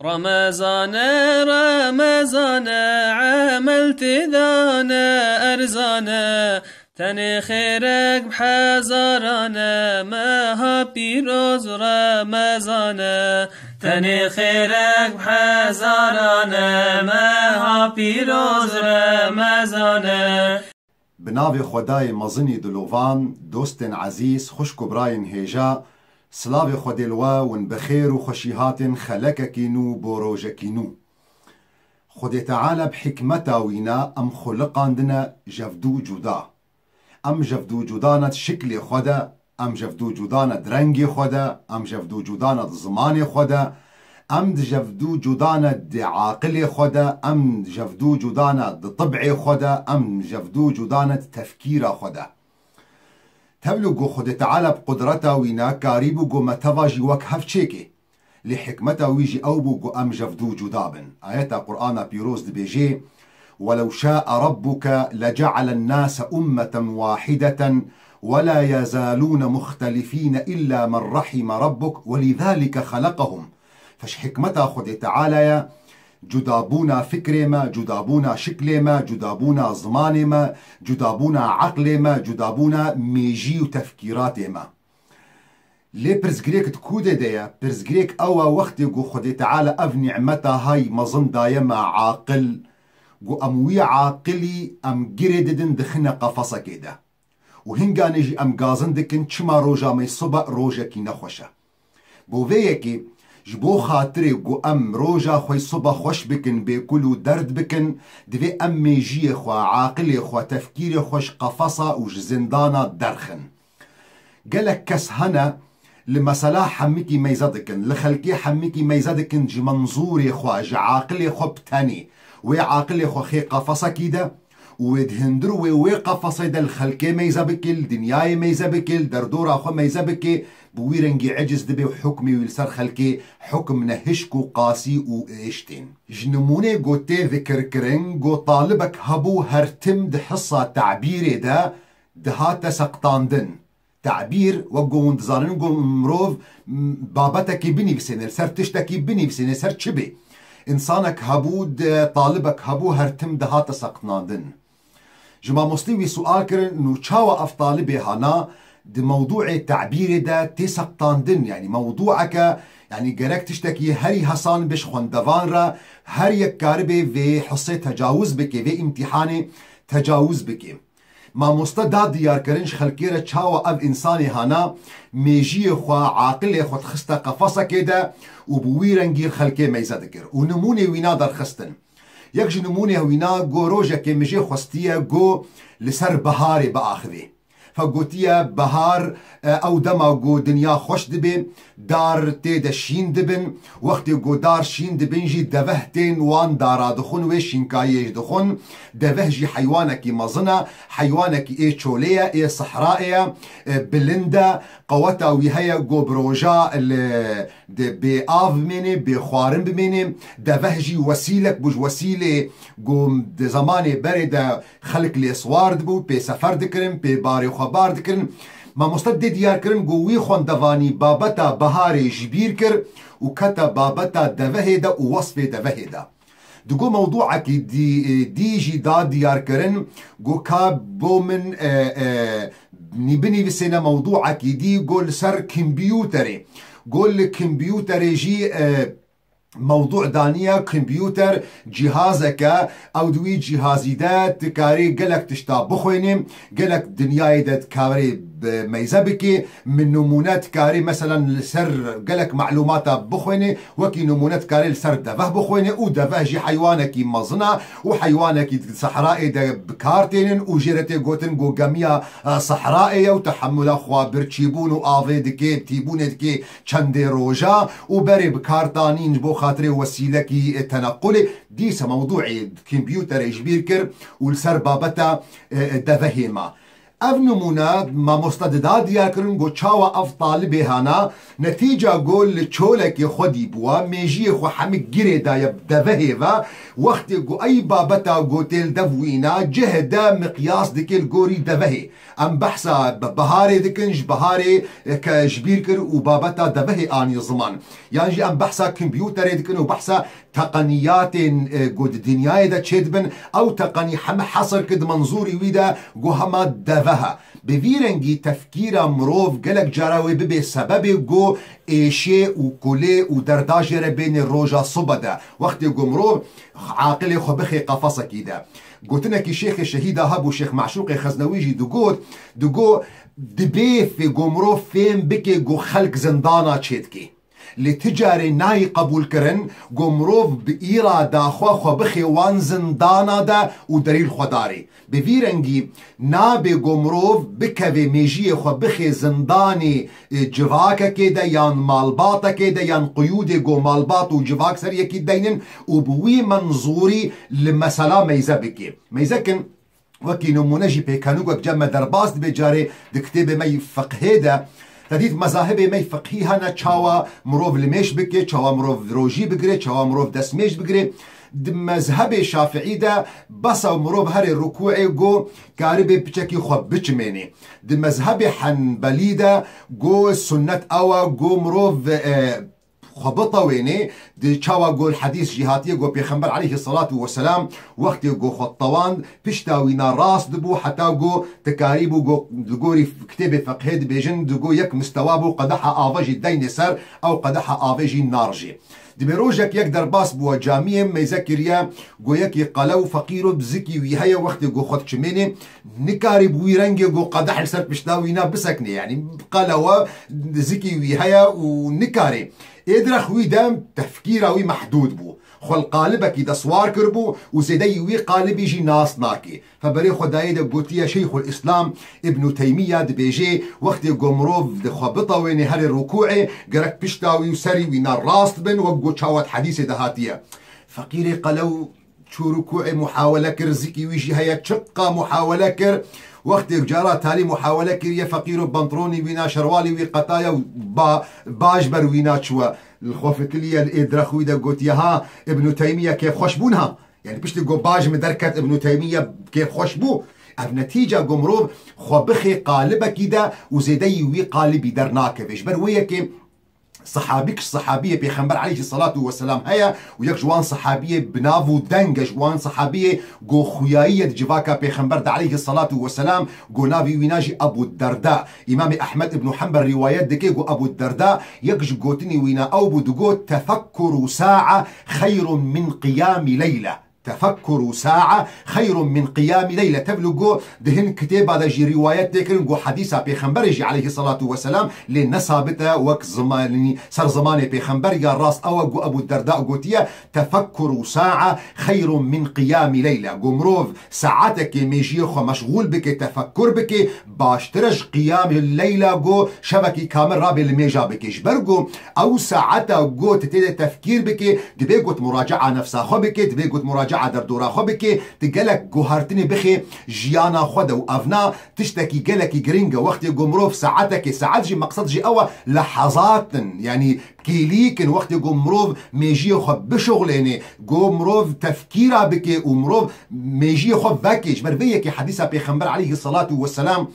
رمضان رمضان عملت ذانا ارزانا تن خيرك بحزارانا ما ها بيروز رمضانا تن خيرك بحزارانا ما ها بيروز رمضانا. بناوی خدای مزنی دلوان دوستن عزیز خوشکو براین هیجا سلاوی خودلوا ون بخیر و خوشیهات خلقکینو بروجکینو خود تعالی بحکمتا وینا ام خلقاندنا جفدو جدا ام جفدو جدانت شکل خدا ام جفدو جدانت رنگ خدا ام جفدو جدانت زمان خدا ام جفدو جدانت عاقل خدا ام جفدو جدانت طبع خدا ام جفدو جدانت تفكير خدا تبلغ خود تعالى بقدرته وينا كاريبو جو متواجي وك هفچيكي لحكمته ويجي اوبو جو ام جفدو جدابن آيات قرآن بيروز دبيجي ولو شاء ربك لجعل الناس أمة واحدة ولا يزالون مختلفين إلا من رحم ربك ولذلك خلقهم فش حكمتا خود تعالى جدابونا فكر ما جدابونا شكل ما جدابونا زمان ما جدابونا عقل ما جدابونا ميجي وتفكيرات ما لي برزقريك تكودة ديا برزقريك أوا وقت يقو خود تعالى أف نعمتا هاي مظن دايما عاقل قو أموي عاقلي أم جرددن دخنا قفصة كده وهنگا نجي أم غازن دكن چما روجا مي صبا روجا كي نخوشا بو ويكي جبو خاطري قو ام روجا خوي صبا خوش بكن بكلو درد بكن دوي ام ميجي خوا عاقلي خوا تفكيري خوش قفصة وج زندانا درخن قالك كس هنا لمسلا حميكي ميزادكن لخلكي حميكي ميزادكن جي منظوري خوا جي عاقلي خوا بتاني وي عاقلي خوا خي قفصة كده ودهندرو وي قفصة دا الخلكي ميزابكي الدنياي ميزابكي دردورا خوا ميزابكي بويرنجي عجز دبي وحكمي ويلسر خلكي حكم نهشكو قاسي وإشتين جنموني قوتي ذكر كرن قو طالبك هبو هرتم دحصة تعبيري دا دهاتا سقطاندن تعبير وقو اندزانن قو مروف بابتكي بني بسنة سر تشتكي بني بسنة سر چبي انسانك هبو طالبك هبو هرتم دهاتا سقطاندن جما مصليوي سؤال كرن نو چاوا اف طالبي هانا دي موضوع التعبير ده تسقطاندن يعني موضوعك يعني جرك تشتكي هري حسان بش خوندوان را هر یک كاربي في حصة تجاوز بكي في امتحان تجاوز بكي ما مستداد ديار كرنش خلقيرة چاوا اف انساني هانا ميجي خوا عاقل خوا تخستا قفصة كده وبويرنجي خلقي ميزا دكر ونموني وينا در خستن يكج نموني وينا جو روجا كي ميجي خوستيا جو لسر بهاري بآخذي فقوتيا بهار او دما قو دنيا خوش دبن دار تيدا شين دبن وقت قو دار شين دبن جي دوهتين وان دارا دخون ويش شنكايش دخون دوه جي حيوانكي مظنة حيوانكي ايه چوليا ايه صحرائيا بلندا قوتا ويهيا قو بروجا بآف بميني بخوارن بميني دوه جي وسيلك بوج وسيلة قو زماني برد خلق الاسوار دبو بي سفر دكرم بي باري خبار دكرن ما مستد ديار كرن قوي خوندواني بابتا بهاري جبير كر وكتا بابتا دوهيدا ووصفه دوهيدا دقو موضوعك ديجي دا ديار كرن قو كابو من نبني بسنة موضوعك دي قول سر كمبيوتري قول كمبيوتري جي موضوع دانية كمبيوتر جهازك او دوي جهازي دا تكاري قلك تشتا بخويني قلك دنياي دا تكاري ميزابكي من نمونات كاري مثلا سر قلك معلومات بخويني وكي نمونات كاري سر دفه بخويني ودفه جي حيوانك مظنة وحيوانك صحرائي دا بكارتين وجيرتي قوتن قو قمية صحرائي وتحمل اخوا برچيبون وآفي دكي بتيبون دكي چند روجا وبري بكارتانين بو خاطري وسيلكي تنقلي ديسا موضوعي كمبيوتر جبير كر والسر بابتا دفهيما اف نمونه ما مستددات ياكرن گو چاوا اف طالب هانا نتيجة قول لچولك خودي بوا ميجي خو حمك گيري دا يبدفه و وقت گو اي بابتا گو تيل دفوينا جهدا مقياس دكيل گوري دفه ام بحثا بهاري دكنج بهاري كجبير كر وبابتا دفه آني زمان يعني ام بحثا كمبيوتر دكن وبحثا تقنيات قد دنياي دا تشدبن او تقني حم حصر كد منظوري ويدا قو هما دفها بفيرنجي تفكير مروف قلق جراوي ببي سبب قو ايشي وكولي ودرداجر بين الروجا صبدا وقت قو مروف عاقلي خو بخي قفصة كيدا قلتنا كي شيخ الشهيدة هبو شيخ معشوقي خزنويجي دقو دبي في قو مروف فين بكي قو خلق زندانا تشيدكي لتجاري ناي قبول كرن قمروف بإيرادة خو بخي وان زندانا دا ودريل خداري بفيرنجي نابي قمروف بكوي ميجي خو بخي زنداني جواكا كيدا يان مالباتا كيدا يان قيودي قو مالبات وجواك سريا كيدينن وبوي منظوري لمسالا ميزا ميزاكن وكي نمونجي بيكانوك جمع درباس بجاري دكتب مي فقهيدا تدید مذاهب می فقهی هنه چاوا مروف لمیش بگه چاوا مروف روژی بگیره چاوا مروف دسمیش بگیره مذهب شافعی ده بس و مروف هر رکوع گو کاری بچکی خوب بچمینی ده مذهب حنبلی ده گو سنت اوا گو مروف خبطة ويني دي تشاوا قول حديث جهاتية قول بيخنبر عليه الصلاة والسلام وقت قول خطوان بيشتاوينا راس دبو حتى قول تكاريبو قول كتاب فقه بيجن دقو يك مستوابو قدحة آفاجي دين سر أو قدحة آفاجي نارجي دي بروجك يك درباس بوا جامية ميزاكريا قو يكي قلو فقيرو بزكي ويهايا وقت قو خد شميني نكارب ويرنجي قو قدح لسر بيشتاوينا بسكني يعني قلوا زكي ويهايا ونكاري ادرخ وي دام تفكيره وي محدود بو خل قالبك اذا سوار كربو وزيدي وي قالب يجي ناس ناكي فبري خداي ده قوتيا شيخ الاسلام ابن تيميه دبيجي وقت قمروف خبطه وين هر الركوع قرك بشتاوي وسري وين الراس بن وقو تشاوت حديث دهاتيه فقيري قلو شو ركوع محاوله كرزكي ويجي هيا شقه محاوله كر وقت جارا تالي محاولة كريه فقير بنطروني وينا شروالي وي قطايا باجبر وينا شوا الخوف كلية الادرخوي دا قلت ياها ابن تيمية كيف خوشبونها يعني بيش تقول باج مدركت ابن تيمية كيف خوشبو نتيجة قمروب خو بخي قالبك كده وزيدي وي قالبي درناك فيش بر وياكي صحابيك صحابية بيخنبر عليه الصلاة والسلام هيا ويك جوان صحابية بنافو دنج جوان صحابية جو خوياية جواكا بيخنبر عليه الصلاة والسلام جو نافي ويناجي أبو الدرداء إمام أحمد بن حنبل روايات دكي جو أبو الدرداء يكج جوتني وينا أو بدو تفكر ساعة خير من قيام ليلة تفكر ساعة خير من قيام ليلة تبلغو دهن كتاب هذا جي روايات تكرن جو حديثة بيخنبرجي عليه الصلاة والسلام لنصابته وك زمان سر زمان بيخنبر يا راس أو جو أبو الدرداء قوتيا تفكر ساعة خير من قيام ليلة جو مروف ساعتك ميجيخو مشغول بك تفكر بك باشترج قيام الليلة جو شبكي كامل رابي الميجا بك جبرجو أو ساعتها جو تتدى تفكير بك دبيقوت مراجعة نفسها خو بك دبيقوت مراجعة در دورا خو بكي تقلك جوهرتني بخي جيانا خدا وافنا تشتكي قلك جرينجا وقت قمروف ساعتك ساعات جي مقصد جي اوا لحظات يعني كيليكن وقت قمروف ميجي خو بشغليني قمروف تفكيرا بكي ومروف ميجي خو باكيش بربيكي حديثة بيخنبر عليه الصلاة والسلام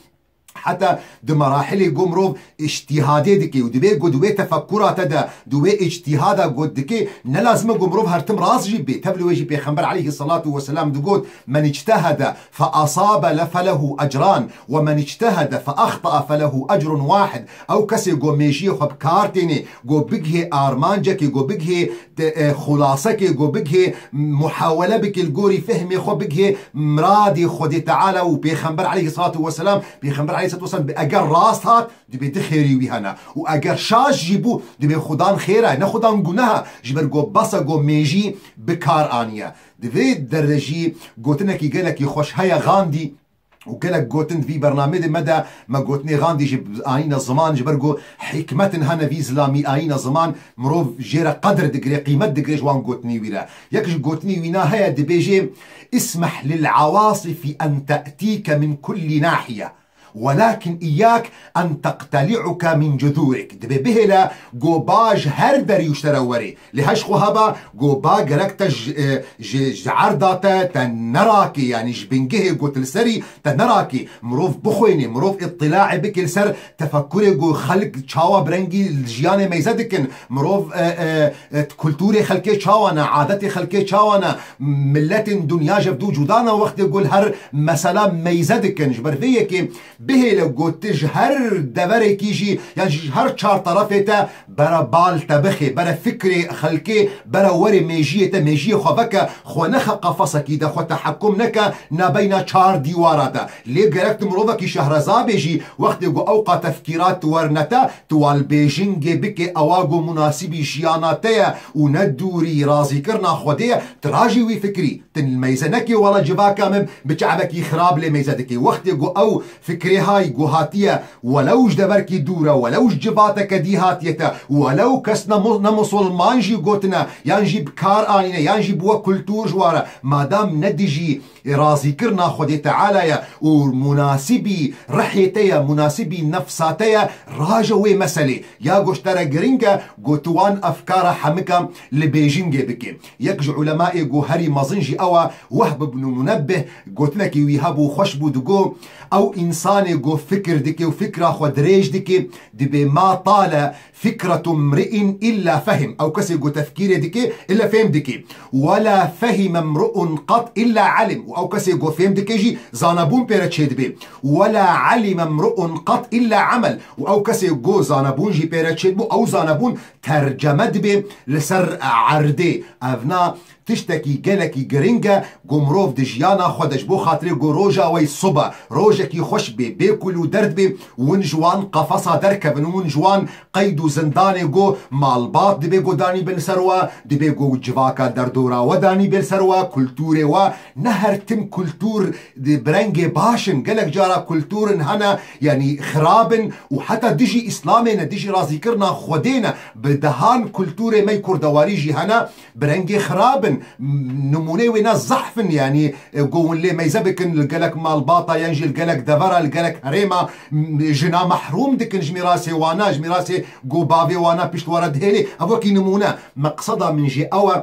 حتى دو مراحل قمروف اجتهادي دكي ودبي قدوه تفكرات دا دوه اجتهادا قد دكي نلازم قمروف هرتم راس جيبي تبلو يجي بيخنبر عليه الصلاة والسلام دو قد من اجتهد فأصاب لفله أجران ومن اجتهد فأخطأ فله أجر واحد أو كسي قو ميجي خب كارتيني قو بقه آرمانجكي قو بقه خلاصكي قو بقه محاولة بك القوري فهمي خب بقه مرادي خدي تعالى وبيخنبر عليه الصلاة والسلام بيخنبر عليه الصلاة والسلام بأجر راس هات دبي دخيري ويهنا وأجر شاش جيبو دبي خدان خيره نخدان جنها جبر جو بسا جو ميجي بكار آنية دبي درجي قوتنكي قالك خوش هيا غاندي وقالك قوتن في برنامج مدى ما قوتني غاندي جب آين الزمان جبرجو حكمة هنا في زلامي آين الزمان مروف جيرا قدر دقري قيمة دقري جوان قوتني ويرا يكش قوتني وينا هيا دبيجي اسمح للعواصف أن تأتيك من كل ناحية ولكن إياك أن تقتلعك من جذورك. دبي بهلا جو باج هر دري يشتروري لهش خوهبا جو با جركت عرداتا تنراكي يعني جبنجه جو تلسري تنراكي مروف بخويني مروف اطلاع بك السر تفكري جو خلق تشاوا برنجي الجيان ميزدكن مروف كلتوري خلقي تشاوانا عادتي خلقي تشاوانا ملت دنيا جبدو جودانا وقت يقول هر مثلا ميزدكن جبر فيك بهلا جو تجهر دبري كيجي يعني هر چار طرفتا برا بال تبخي برا فكري خلقي برا وري ميجيه خوفك خو نخ قفصكي دا خو تحكم نكا نبين چار ديواراتا لي قرقت مروفكي شهرزا بيجي وقت يقو اوقا تفكيرات ورنتا توال بيجنج بكي اواغو مناسبي شياناتيا وندوري رازي كرنا خوديا تراجي وي فكري تنميزنكي ولا جباكا من بچعبكي خراب لي ميزدكي وقت يقو او فكري هاي قوهاتيا ولوش دبركي دورا ولوش جباتك دي هاتيتا ولو كسنا مسلمان جي قوتنا يانجي بكار آنينا يانجي بوا كلتور جوارا مادام ندجي رازي كرنا خودي تعالى ومناسبي رحيتيا مناسبي نفساتيا راجوي مسلي يا قشترى جرينكا قوتوان أفكار حمكا لبيجينجي بكي يكج علماء قو هري مزنجي أوا وهب بن منبه قوتلك ويهبو خشبو دقو أو إنسان قو فكر دكي وفكرة خدريج دكي دبي ما طال فكرة امرئ إلا فهم أو كسي قو تفكير دكي إلا فهم دكي ولا فهم امرؤ قط إلا علم أو كسي قو فهم دكي جي زانبون بيرتشيد بي ولا علم امرؤ قط إلا عمل أو كسي قو زانبون جي بيرتشيد بو أو زانبون ترجمد بي لسر عردي أفنا تشتكي جلكي جرينجا قمروف دجيانا خدش بو خاطري قو روجا وي صبا روجكي خوش بي بيكلو درد بي ونجوان قفصا دركبن ونجوان قيدو زنداني قو مالباط دي بيقو داني بن سروا دي بيقو جواكا دردورا وداني بن سروا كلتوري و نهر تم كلتور دي برنجي باشن قلك جارا كلتور هنا يعني خرابن وحتى ديجي اسلامينا ديجي رازي كرنا خودينا بدهان كلتوري ما يكور دواريجي هنا برنجي خرابن نموني وينا زحفن يعني قوون لي ما يزبكن القلك مال باطا ينجي القلك دفرا القلك هريما جنا محروم دكن جميراسي وانا جميراسي قو بابي وانا بيشت ورد هيلي ابوكي نمونا مقصدا من جي اوا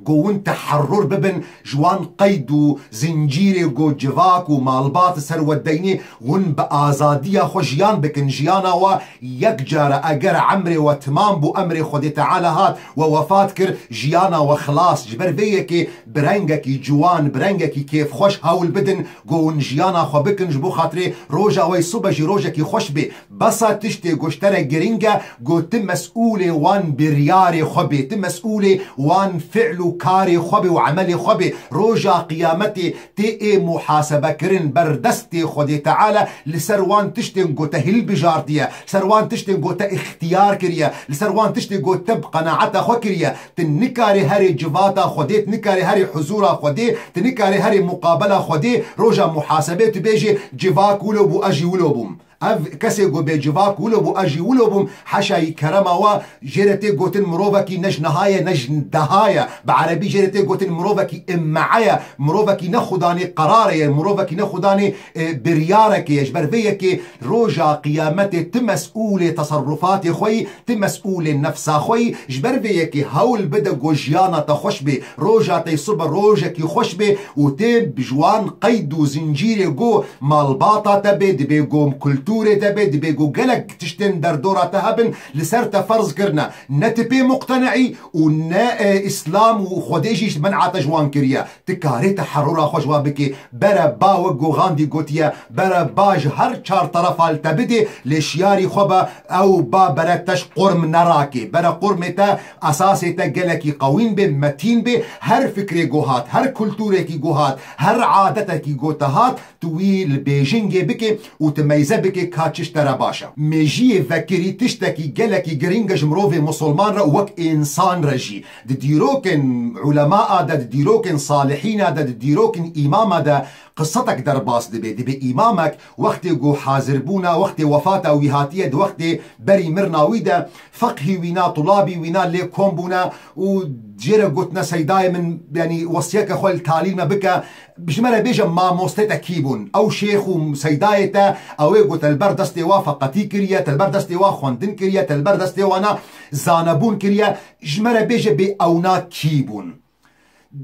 قوون تحرر ببن جوان قيدو زنجيري قو جواك ومالبات سر وديني ون بآزادية خوشيان بكن جيانا و يكجار اگر عمري وتمام بو امري خودي تعالى هات ووفات كر جيانا وخلاص جبر فيكي برنجكي جوان برنجكي كيف خوش هاول بدن قوون جيانا خو بكن جبو خاطري روجا وي صبجي روجكي خوش بي بسا تشتي قشترى جرينجا قو تم مسؤولي وان برياري خبي تم مسؤولي وان فعلو كاري خبي وعملي خبي روجا قيامتي تي محاسبة كرن بردستي خدي تعالى لسروان تشتن قوتا هل بجارتيا سروان تشتن قوتا اختيار كريا لسروان تشتن قوتا بقناعتا خو كريا تنكاري هاري جفاتا خدي تنكاري هاري حزورا خدي تنكاري هاري مقابلة خدي روجا محاسبة تبيجي جفاك ولوبو اجي ولوبوم اف كسي قو بيجواك ولوبو اجي ولوبوم حشاي كرما و جيرتي قوتن مروفكي نج نهاية نج دهاية بعربي جيرتي قوتن مروفكي امعايا مروفكي نخداني قراري مروفكي نخداني بريارك يجبر فيكي روجا قيامتي تمسؤولي تصرفاتي خوي تمسؤولي نفسا خوي جبر فيكي هول بدا قو جيانا تخوش بي روجا تيصب روجكي خوش بي وتيب بجوان قيدو زنجيري قو مالباطا تبي دبي قوم كلتو دوري دبي بيقو قلق تشتن دردورة تهبن لسرت فرض كرنا نتبي مقتنعي ونا اسلام وخديجي منع تجوان كريا تكاري تحرورا خوشوا بكي برا باوغو غاندي قوتيا برا باج هر چار طرفا التبدي لشياري خوبا او با برا تش قرم نراكي برا قرم تا اساسي تا قلقي قوين بي متين بي هر فكري قوهات هر كلتوري قوهات هر عادتك قوتهات تويل بيجينجي بكي وتميزه بكي که کاچش تر باشا میجی وکری تشتکی گلکی گرینگش مروف مسلمان را وک انسان رجی دیروکن علماء دا دیروکن صالحین دا دیروکن امام دا قصتك در باس دبي امامك وقت جو حاضر بونا وقت وفاته وهاتيه د وقت بري مرنا ويدا فقهي وينا طلابي وينا لي كوم بونا وجيره قلتنا سيداي من يعني وصيك خول تعليم بك بجمره بيجا ما موستيتا كيبون او شيخ سيدايتا او قلت البردستي وافقتي كريا البردستي واخوندن كريا البردستي وانا زانبون كريا جمره بيجا بي اونا كيبون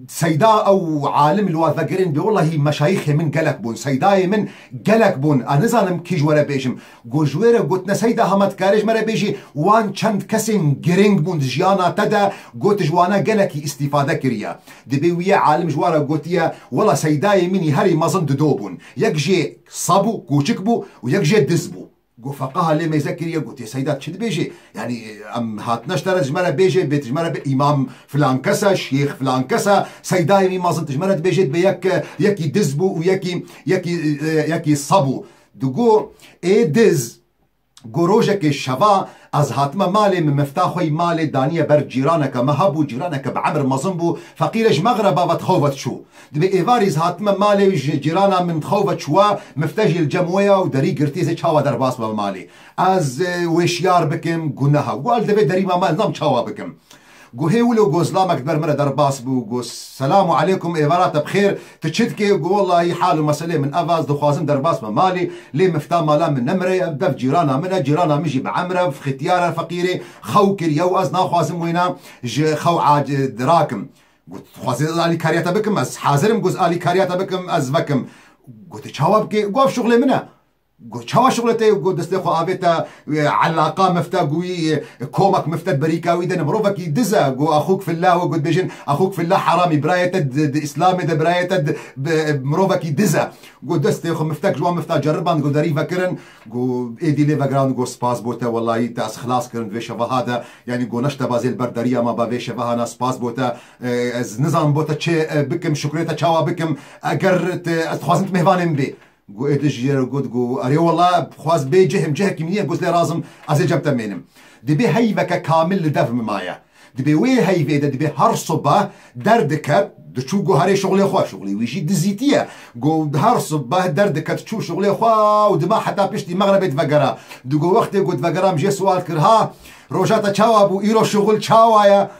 سيدا او عالم الواثقرين بي والله مشايخي من قلق بون سيداي من قلق بون انا زانم كيج ورا بيجم جوجويره قلتنا سيدا همت كارج مرا بيجي وان چند كسين جرينج بون جيانا تدا قلت جوانا قلقي استفاده كريا دبي ويا عالم جوارا قلتيا والله سيداي مني هري مازن دودوبون يكجي صابو كوشكبو ويكجي دزبو قو فقها لي ما يذكر قلت يا سيدات شد بيجي يعني ام هاتناش ترى جمره بيجي بيت جمره امام فلان كسا شيخ فلان كسا سيداي ما زنت جمره بيجي بيك يكي دزبو ويكي صبو دقو اي دز قروجك الشفا از هاتما مالي من مفتاحي مالي دانية بر جيرانك مهبو جيرانك بعمر مظنبو فقيرش مغربا وتخوفت شو دبي ايفاريز هاتما مالي جيرانا من تخوفت شوا مفتاجي الجموية ودري قرتيزي چاوا درباس بمالي از وشيار بكم قناها قوال دبي دري ما مال نام چاوا بكم قو هيولو قو سلامك برمرة درباس بو قو السلام عليكم ايفارات بخير تشتكي قو والله حالو مسألة من افاز دو خوازم درباس مالي لي مفتا مالا من نمري ابدا في جيرانا منها جيرانا مجي بعمرة في ختيارة فقيري خو كريو ازنا خوازم وينا خو عاج دراكم قلت خوازم الي كارياتا بكم از حاضرم قوز الي كارياتا بكم از بكم قلت شوابكي قوف شغلي منها قو چاوا شغلته قو دسته خو آبتا علاقه مفتا قوي كومك مفتا بريكاوي ده مروفك دزا قو اخوك في الله وقد بيجن اخوك في الله حرامي برايتد اسلامي ده برايتد مروفك دزا قو دسته خو مفتاك جوا مفتا جربان قو داري فكرن قو ايدي لي فاغراوند قو سباس بوتا والله تاس خلاص كرن في شفا هذا يعني قو نشتا بازي البردريه ما با في شفا هنا سباس بوتا از نظام بوتا تشي بكم شكريتا تشاوا بكم اگر تخوازنت مهوانم بي قو ايدش جير قو اري والله خواز بي جهم جه كمية قلت لي رازم ازي جبت منهم دبي هيفك كامل لدف مايا دبي وي هيفي دبي هر صبح دردك دشو قو هري شغلي خوا شغلي ويجي دزيتيه قو هر صبح دردك تشو شغلي خوا ودما حتى بيشتي مغربي تفقرا دقو وقتي قلت فقرا مجي سؤال كرها روجاتا تشاوا ابو ايرو شغل تشاوايا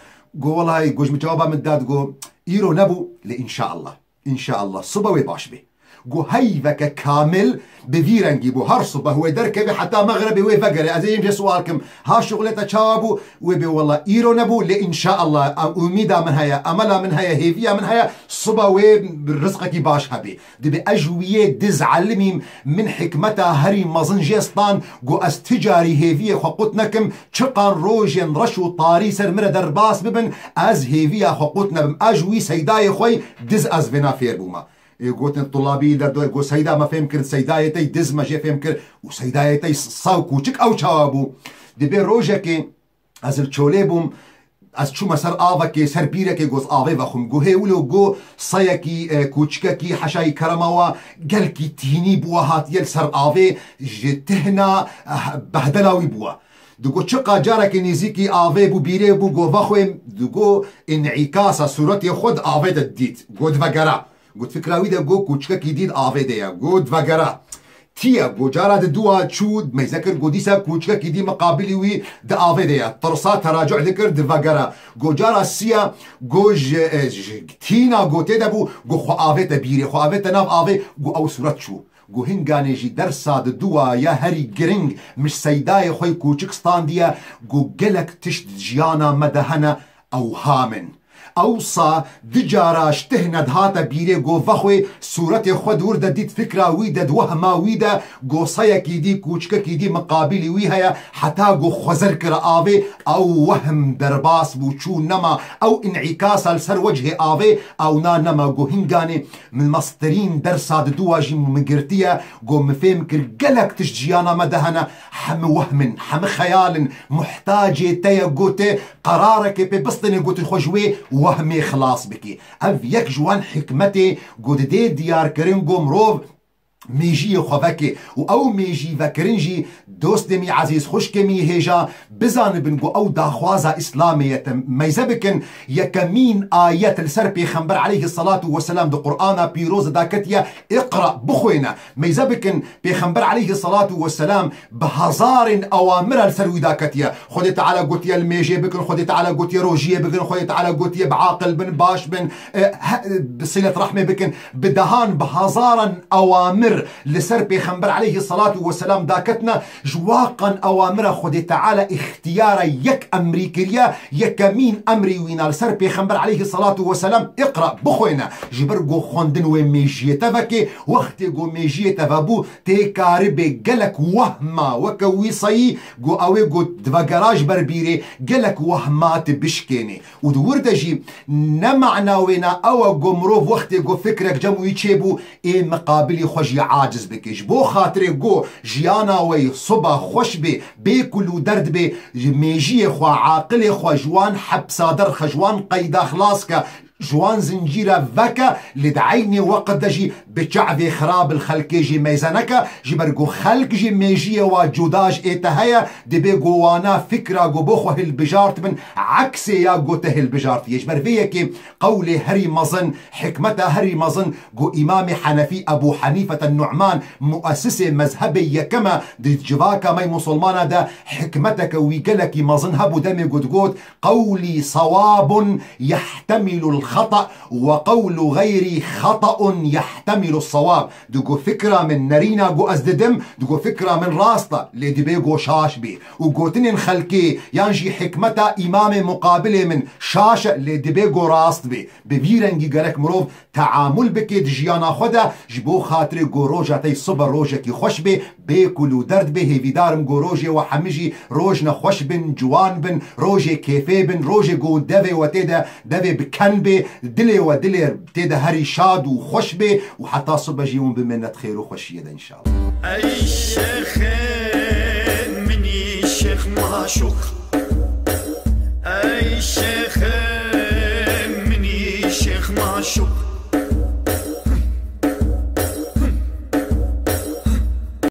قو والله قوش متجاوبا من داد قو ايرو نبو لان شاء الله ان شاء الله صبا ويباش بي قو هيفك كامل بفيرنجي بو هر صبح هو دركبي حتى مغربي ويفقري ازي يمشي سؤالكم ها شغلته تشابو وبي والله ايرو نبو لان شاء الله اميدا من هيا املا من هيا هيفيا من هيا صبا وي رزقك باش هبي دبي اجويه دز علمي من حكمتها هري مزنجستان قو استجاري هيفيا خقوتنكم چقان روجن رشو طاري سر مر درباس ببن از هيفيا خقوتنا بم اجوي سيداي خوي دز از فينا فير بوما قلت الطلابي دردو قو سيدا ما فهم كرد سيدايتي دز ما جي فهم كرد وسيدايتي صاو كوچك او چاوابو دبي روجكي از الچوليبوم از چو مسر آوكي سر بيركي قوز آوي وخم قو هيولو قو صيكي كوچككي حشاي كرموا قلكي تهني بوا هاتيل سر آوي جتهنا بهدلاوي بوا دقو چقا جارك نيزيكي آوي بو بيري بو قو وخويم دقو انعكاسا صورتي خود آوي دديت قو دفقرا قلت فكراوي ده قو كوچكا كيديد آفي ده قو دفقرا تيا قو جارا ده دوا تشود ما يذكر قو ديسا كوچكا كيدي مقابلي وي ده آفي ده طرصات تراجع ذكر دفقرا قو جارا سيا قو تينا قو تيدا بو قو خو آفي تبيري خو آفي تناف آفي قو او صورت شو قو هنگاني جي درسا ده دوا يا هري جرنگ مش سيداي خوي كوچك ستانديا قو قلك تشت جيانا مدهنا او هامن اوصا دجاراش تهند هاتا بيري قو فخوي صورت خود ورد ديت فكرة ويدا وهما ويدا قو صيكي دي كوچكا كي دي مقابلي ويهايا حتى قو خزر كرا آوي او وهم درباس بوچو نما او انعكاس السر وجه آوي او نا نما قو هنگاني من مصدرين درسا دواجي مقرتيا قو مفهم كر قلق تشجيانا مدهنا حم وهم حم خيال محتاجي تيا قوتي قرارك ببسطني قوتي خوشوي وهمي خلاص بكي اف يك جوان حكمتي قد دي ديار كرين قو مروف ميجي خوفكي او ميجي وكرنجي دوست دمي عزيز خوشكمي هيجا بزان بنقو او داخوازا اسلامية ميزبكن يكمين آيات السر بيخنبر عليه الصلاة والسلام دو قرآن بيروز داكتيا اقرأ بخوينا ميزبكن بيخنبر عليه الصلاة والسلام بهزار اوامر السروي داكتيا خدي تعالى قوتيا الميجي بكن خدي تعالى قوتيا روجية بكن خدي تعالى قوتيا بعاقل بن باش بن بصلة رحمة بكن بدهان بهزارا اوامر لسر بيخنبر عليه الصلاة والسلام داكتنا جواقا أوامر خدي تعالى اختيار يك أمريكية يكمين أمري وينا لسر بيخنبر عليه الصلاة والسلام اقرأ بخوينا جبرقو خوندن وميجية تفكي وقتقو ميجية تفابو تيكاربي قلك وهما وكويصي قو اوي قو دفاقراج بربيري قلك وهمات بشكيني ودوردجي نمعنا وينا او قمروف وقتقو فكرك جمو يتشيبو اي مقابلي خوشي عاجز بكيش بو خاطري قو جيانا وي صبا خوش بي بيكلو درد بي ميجي خوا عاقل خوا جوان حب صادر خجوان قيدا خلاصك جوان زنجيرة فكا لدعيني وقت دجي بشعبي خراب الخلقي جي ميزانكا جبرقو خلق جي ميجية وجوداج ايتهايا دي بيقوانا فكرة قو بوخوه البجارت من عكسي يا قوته البجارت يجبر فيكي قولي هري مظن حكمته هري مظن قو إمام حنفي أبو حنيفة النعمان مؤسسي مذهبي يكما دي جواكا مي مسلمانا دا حكمتك ويقلك مظن هبو دمي قد قولي صواب يحتمل الخطأ وقول غيري خطأ يحتمل الصواب دقو فكرة من نرينا قو أزددم دقو فكرة من راستا اللي دي بيقو شاش بي وقو تنين خلقي ينجي حكمتا إمام مقابلة من شاشة اللي دي بيقو راست بي بفيرنجي قرك مروف تعامل بكي دجيانا خدا جبو خاطري قو روجا تي صبر روجا كي خوش بي بيكلو درد بي هيفي دارم قو روجي وحمجي روجنا خوش بن جوان بن روجي كيفي بن روجي قو دفي وتيدا دفي بكن بي دلي ودلي تيدا هري شاد وخوش بي وحتى صبح جيون بمنة خير وخوش يدا إن شاء الله. أي شيخ مني شيخ معشوق أي شيخ